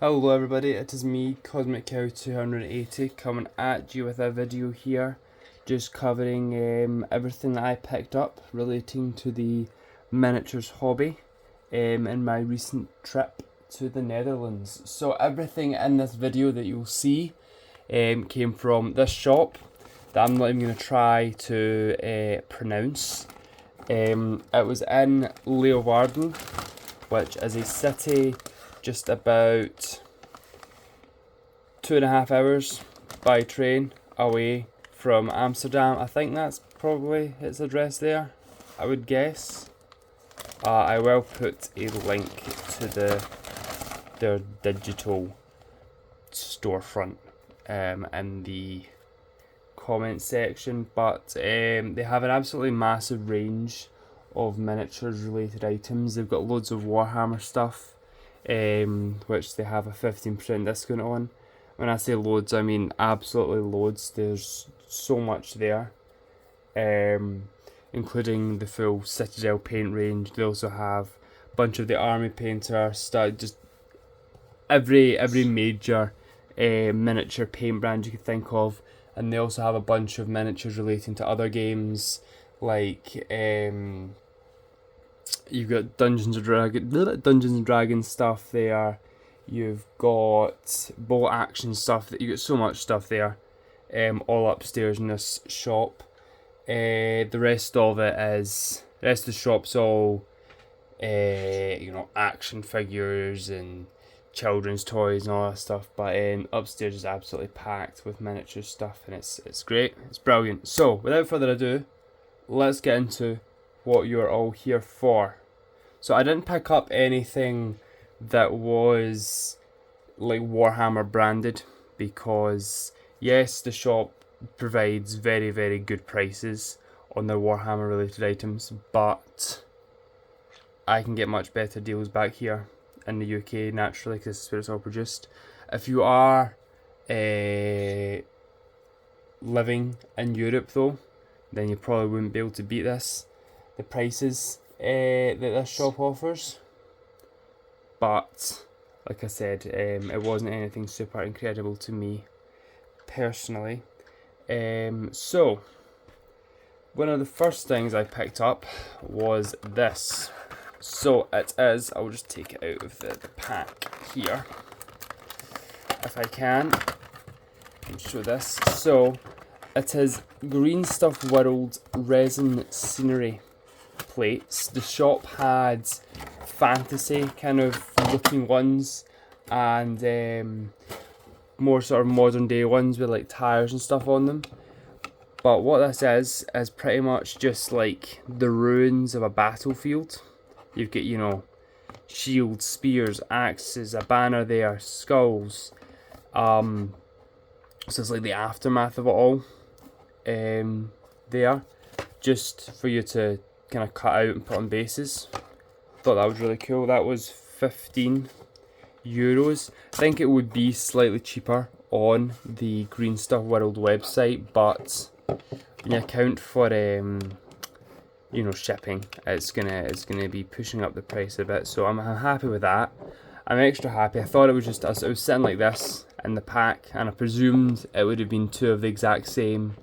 Hello everybody, it is me, Cosmic Cow 280, coming at you with a video here, just covering everything that I picked up relating to the miniatures hobby in my recent trip to the Netherlands. So everything in this video that you'll see came from this shop that I'm not even going to try to pronounce. It was in Leeuwarden, which is a city just about 2.5 hours by train away from Amsterdam. I think that's probably its address there, I would guess. I will put a link to their digital storefront in the comment section, but they have an absolutely massive range of miniatures related items. They've got loads of Warhammer stuff, which they have a 15% discount on. When I say loads, I mean absolutely loads. There's so much there, including the full Citadel paint range. They also have a bunch of the army painter stuff, just every major miniature paint brand you could think of. And they also have a bunch of miniatures relating to other games, like you've got Dungeons and Dragons stuff there. You've got bolt action stuff. You got so much stuff there, all upstairs in this shop. The rest of the shop's all action figures and children's toys and all that stuff. But upstairs is absolutely packed with miniature stuff, and it's great. It's brilliant. So without further ado, let's get into what you're all here for. So I didn't pick up anything that was like Warhammer branded, because yes, the shop provides very, very good prices on their Warhammer related items, but I can get much better deals back here in the UK, naturally, because this is where it's all produced. If you are living in Europe though, then you probably wouldn't be able to beat the prices that this shop offers. But like I said, it wasn't anything super incredible to me personally. So one of the first things I picked up was this. So it is, I'll just take it out of the pack here if I can and show this. So it is Green Stuff World resin scenery plates. The shop had fantasy kind of looking ones and more sort of modern day ones with like tires and stuff on them. But what this is pretty much just like the ruins of a battlefield. You've got, shields, spears, axes, a banner there, skulls. So it's like the aftermath of it all there, just for you to kind of cut out and put on bases. Thought that was really cool. That was €15. I think it would be slightly cheaper on the Green Stuff World website, but when you account for shipping, it's gonna be pushing up the price a bit. So I'm happy with that. I'm extra happy. I thought it was sitting like this in the pack, and I presumed it would have been two of the exact same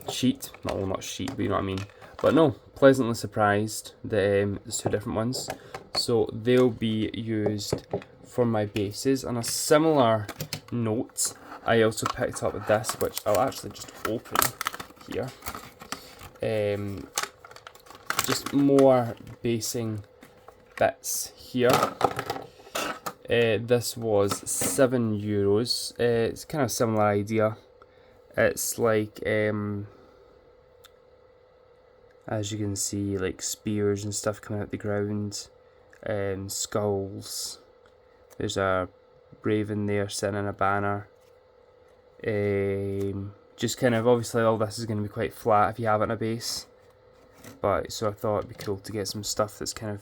sheet. Not sheet, but you know what I mean. But no, pleasantly surprised that there's two different ones. So they'll be used for my bases. On a similar note, I also picked up this, which I'll actually just open here. Just more basing bits here. This was €7. It's kind of a similar idea. It's like as you can see, like spears and stuff coming out the ground, skulls. There's a raven there sitting in a banner. Just kind of, obviously all this is going to be quite flat if you have it in a base, but so I thought it'd be cool to get some stuff that's kind of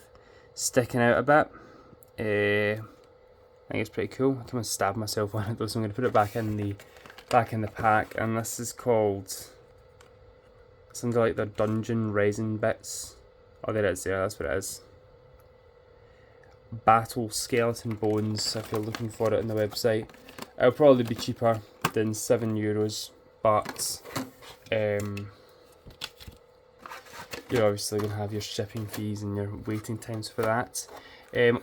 sticking out a bit. I think it's pretty cool. I come and stab myself on it though, so I'm going to put it back in the pack. And this is called, it's under like the dungeon resin bits. Oh, there it is there, that's what it is. battle skeleton bones if you're looking for it on the website. It'll probably be cheaper than €7, but you're obviously going to have your shipping fees and your waiting times for that.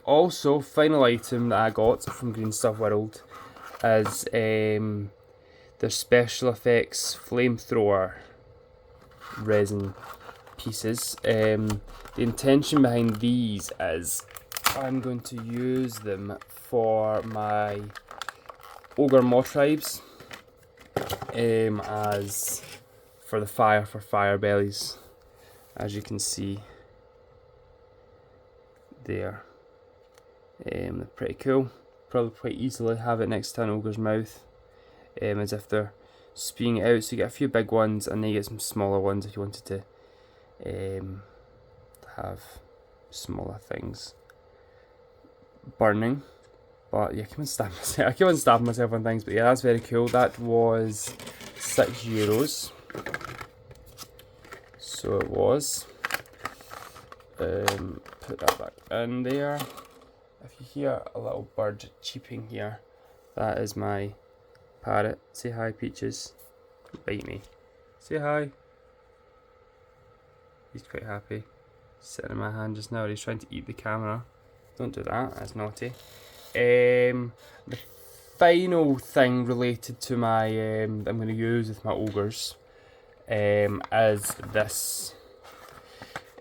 Also, final item that I got from Green Stuff World is their special effects flamethrower resin pieces. The intention behind these is I'm going to use them for my ogor mawtribes as for the fire bellies, as you can see there. They're pretty cool. Probably quite easily have it next to an ogre's mouth, as if they're spewing it out. So you get a few big ones, and then you get some smaller ones if you wanted to have smaller things burning. But yeah, I keep on stabbing myself on things. But yeah, that's very cool. That was €6. So it was. Put that back in there. If you hear a little bird cheeping here, that is my parrot. Say hi, Peaches. Bite me. Say hi. He's quite happy. He's sitting in my hand just now. He's trying to eat the camera. Don't do that. That's naughty. The final thing related to my that I'm going to use with my ogres is this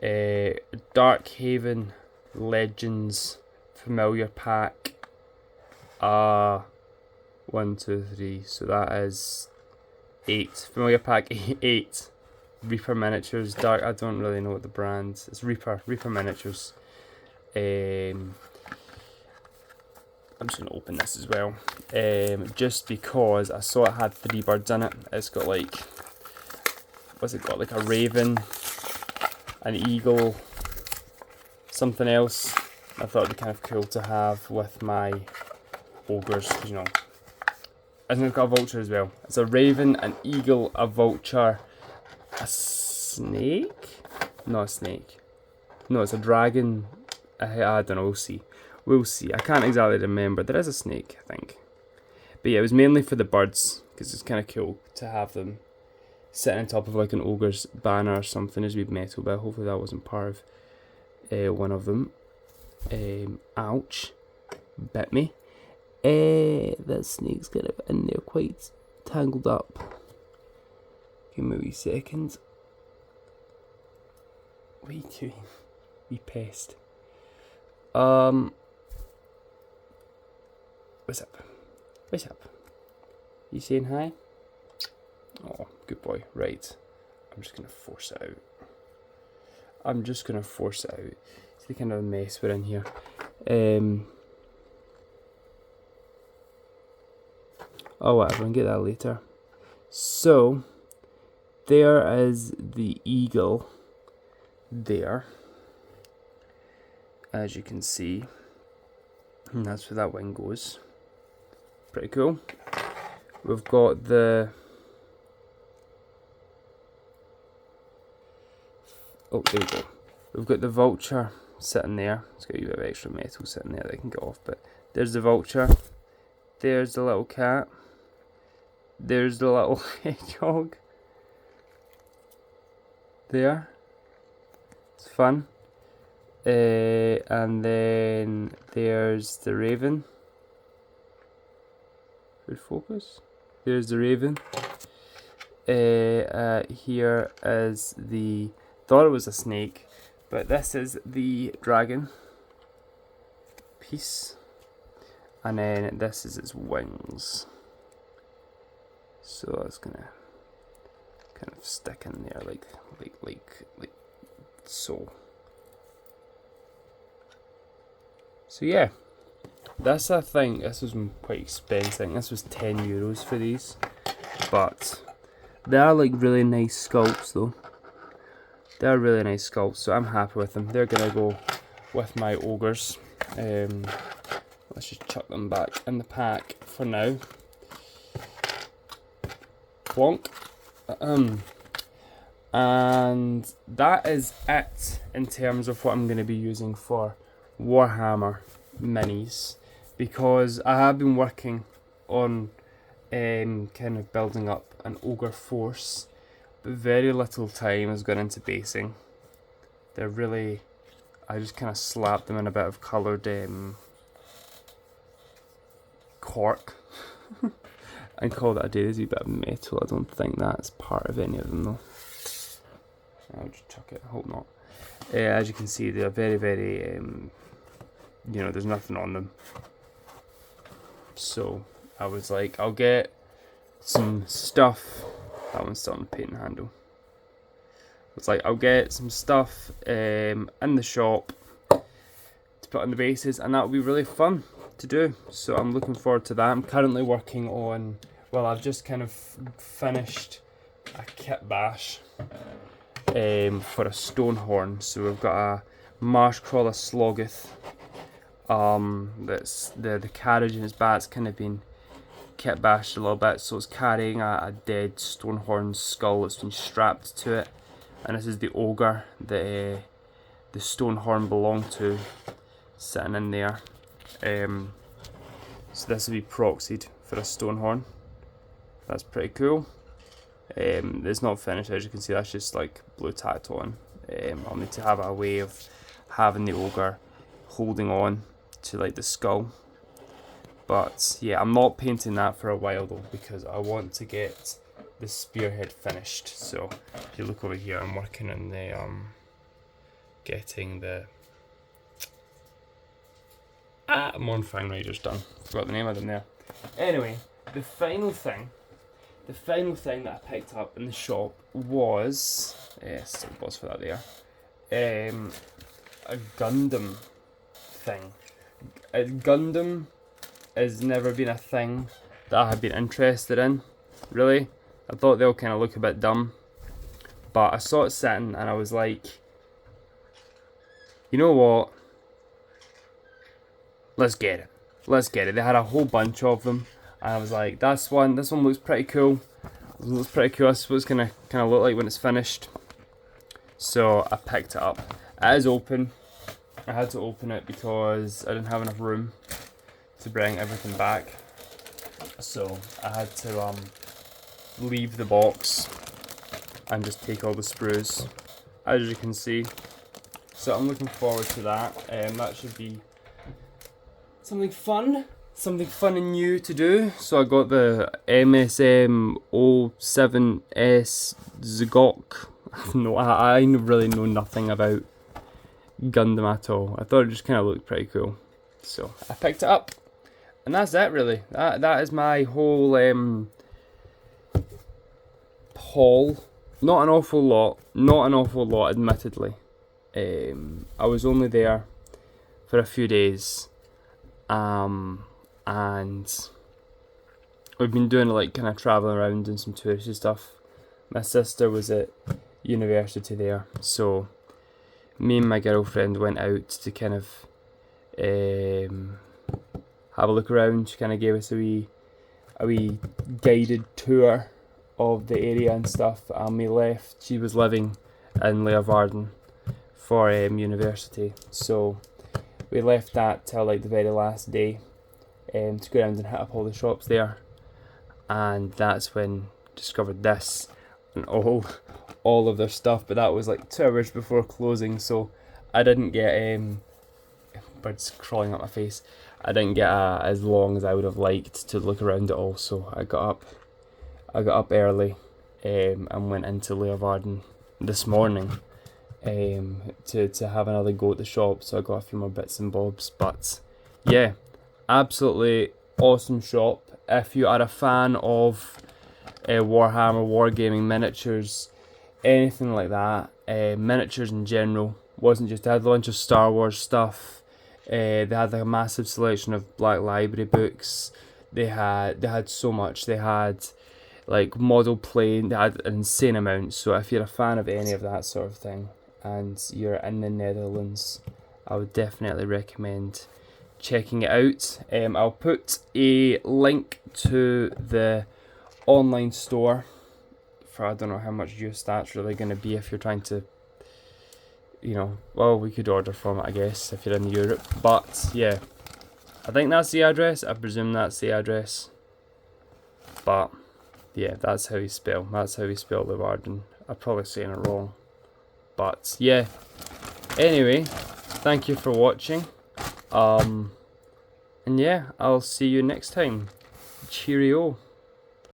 Darkhaven Legends familiar pack. 1, 2, 3. So that is 8. Familiar pack 8. Reaper miniatures. Dark. I don't really know what the brand. It's Reaper miniatures. I'm just going to open this as well, just because I saw it had 3 birds in it. It's got like, what's it got, like a raven, an eagle, something else. I thought it'd be kind of cool to have with my ogres, because, you know, and it's got a vulture as well. It's a raven, an eagle, a vulture, a snake? Not a snake. No, it's a dragon. I don't know, we'll see. We'll see. I can't exactly remember. There is a snake, I think. But yeah, it was mainly for the birds, because it's kind of cool to have them sitting on top of like an ogre's banner or something as we'd metal, but hopefully that wasn't part of one of them. Ouch. Bit me. That snake's kind of in there quite tangled up. Give me a wee second. What are you doing? Wee pest. What's up? What's up? You saying hi? Oh, good boy. Right. I'm just going to force it out. It's the kind of mess we're in here. Oh, whatever. I'll get that later. So, there is the eagle there. As you can see. And that's where that wing goes. Pretty cool. We've got the... Oh, there we go. We've got the vulture sitting there. It's got a bit of extra metal sitting there that I can get off. But there's the vulture. There's the little cat. There's the little hedgehog. There. It's fun. And then there's the raven. Good focus. There's the raven. Here is the... Thought it was a snake, but this is the dragon piece. And then this is its wings. So it's gonna kind of stick in there like so. So yeah, this I think this was quite expensive. This was €10 for these, but they are like really nice sculpts though. They are really nice sculpts, so I'm happy with them. They're gonna go with my ogres. Let's just chuck them back in the pack for now. Plonk. And that is it in terms of what I'm going to be using for Warhammer minis, because I have been working on kind of building up an ogre force, but very little time has gone into basing. They're really, I just kind of slapped them in a bit of coloured cork and called it a day. There's a bit of metal. I don't think that's part of any of them though. I'll just chuck it, I hope not. As you can see, they're very, very, you know, there's nothing on them. So I was like, I'll get some stuff. That one's still on the paint handle. It's like, I'll get some stuff in the shop to put on the bases, and that'll be really fun to do. So I'm looking forward to that. I'm currently working on, well, I've just kind of finished a kit bash for a stone horn. So we've got a marshcrawler slogoth. That's the carriage in its back's kind of been kit bashed a little bit, so it's carrying a dead stone horn skull that's been strapped to it. And this is the ogre that the stone horn belonged to, sitting in there. So this will be proxied for a stone horn. That's pretty cool. It's not finished, as you can see. That's just like blue tacked on. I'll need to have a way of having the ogre holding on to like the skull. But yeah, I'm not painting that for a while though, because I want to get the spearhead finished. So if you look over here, I'm working on the getting the Mornfang Riders done. Forgot the name of them there. Anyway, the final thing that I picked up in the shop was still boss for that there. A Gundam thing. Gundam has never been a thing that I have been interested in, really. I thought they'll kind of look a bit dumb, but I saw it sitting and I was like, you know what, let's get it. They had a whole bunch of them and I was like, this one looks pretty cool. That's what it's gonna kind of look like when it's finished. So I picked it up. It is open. I had to open it because I didn't have enough room to bring everything back, so I had to leave the box and just take all the sprues, as you can see. So I'm looking forward to that. That should be something fun and new to do. So I got the MSM 07S Zgok. No, I really know nothing about Gundam at all. I thought it just kind of looked pretty cool, so I picked it up. And that's it really. That is my whole haul. Not an awful lot, admittedly. I was only there for a few days, and we've been doing like kind of traveling around and some touristy stuff. My sister was at university there, so me and my girlfriend went out to kind of have a look around. She kind of gave us a wee guided tour of the area and stuff, and we left. She was living in Leeuwarden for university, so we left that till like the very last day to go around and hit up all the shops there, and that's when discovered this and all of their stuff. But that was like 2 hours before closing, so I didn't get birds crawling up my face. I didn't get as long as I would have liked to look around it all, so I got up early and went into Leeuwarden this morning to have another go at the shop. So I got a few more bits and bobs. But yeah, absolutely awesome shop. If you are a fan of Warhammer, wargaming, miniatures, anything like that, miniatures in general, wasn't just, they had a bunch of Star Wars stuff. They had like a massive selection of Black Library books. They had so much. They had like model plane. They had an insane amount. So if you're a fan of any of that sort of thing and you're in the Netherlands, I would definitely recommend checking it out. I'll put a link to the online store for, I don't know how much use that's really going to be if you're trying to, you know, well, we could order from it, I guess, if you're in Europe. But yeah, I think that's the address. I presume that's the address. But yeah, that's how you spell. That's how you spell Leeuwarden. I'm probably saying it wrong. But yeah. Anyway, thank you for watching. And yeah, I'll see you next time. Cheerio.